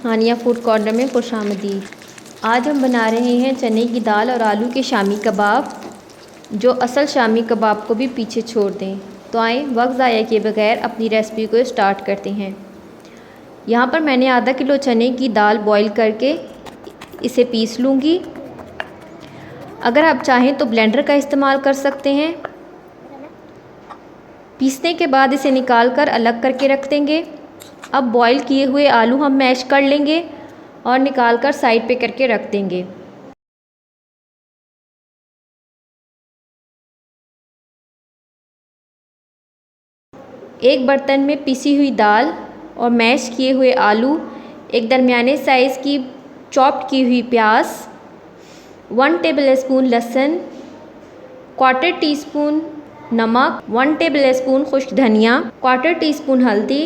हानिया food corner में खुशामदीद। आज हम बना रहे हैं चने की दाल और आलू के शामी कबाब, जो असल शामी कबाब को भी पीछे छोड़ दें। तो आएँ वक्त ज़ाया किए बगैर अपनी रेसिपी को स्टार्ट करते हैं। यहाँ पर मैंने आधा किलो चने की दाल बॉईल करके इसे पीस लूँगी। अगर आप चाहें तो ब्लेंडर का इस्तेमाल कर सकते हैं। पीसने के बाद इसे निकाल कर अलग करके रख देंगे। अब बॉईल किए हुए आलू हम मैश कर लेंगे और निकाल कर साइड पे करके रख देंगे। एक बर्तन में पिसी हुई दाल और मैश किए हुए आलू, एक दरमियाने साइज़ की चॉप्ड की हुई प्याज, 1 टेबल स्पून लहसुन, 1/4 टीस्पून नमक, 1 टेबल स्पून खुश्क धनिया, 1/4 टीस्पून हल्दी,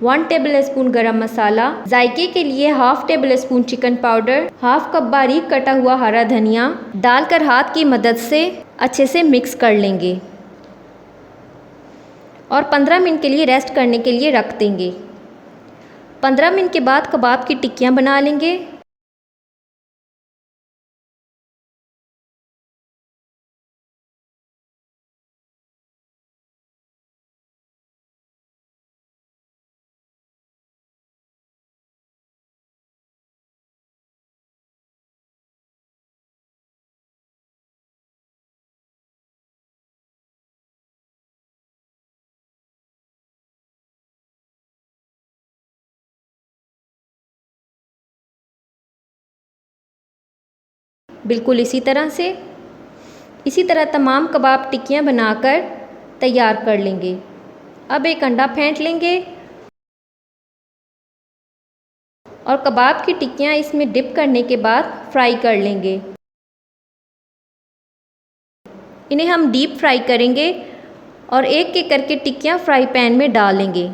1 टेबल स्पून गरम मसाला, जायके के लिए 1/2 table spoon chicken powder, 1/2 cup बारीक कटा हुआ हरा धनिया डालकर हाथ की मदद से अच्छे से मिक्स कर लेंगे और 15 मिनट के लिए रेस्ट करने के लिए रख देंगे। 15 मिनट के बाद कबाब की टिक्कियाँ बना लेंगे। बिल्कुल इसी तरह तमाम कबाब टिक्कियाँ बनाकर तैयार कर लेंगे। अब एक अंडा फेंट लेंगे और कबाब की टिक्कियाँ इसमें डिप करने के बाद फ्राई कर लेंगे। इन्हें हम डीप फ्राई करेंगे और एक एक करके टिक्कियाँ फ्राई पैन में डालेंगे।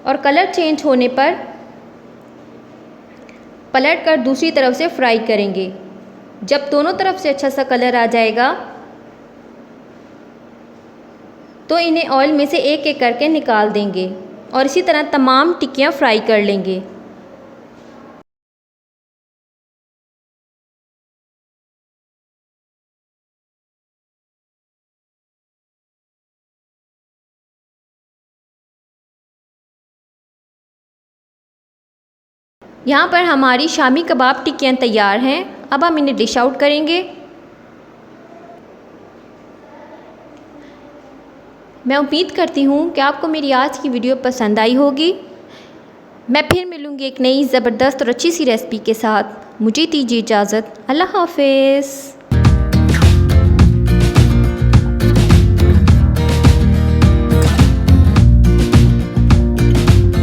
और कलर चेंज होने पर पलट कर दूसरी तरफ से फ्राई करेंगे। जब दोनों तरफ से अच्छा सा कलर आ जाएगा तो इन्हें ऑयल में से एक एक करके निकाल देंगे और इसी तरह तमाम टिक्कियाँ फ्राई कर लेंगे। यहाँ पर हमारी शामी कबाब टिक्कियाँ तैयार हैं। अब हम इन्हें डिश आउट करेंगे। मैं उम्मीद करती हूँ कि आपको मेरी आज की वीडियो पसंद आई होगी। मैं फिर मिलूँगी एक नई ज़बरदस्त और अच्छी सी रेसिपी के साथ। मुझे दीजिए इजाज़त। अल्लाह हाफ़िज़।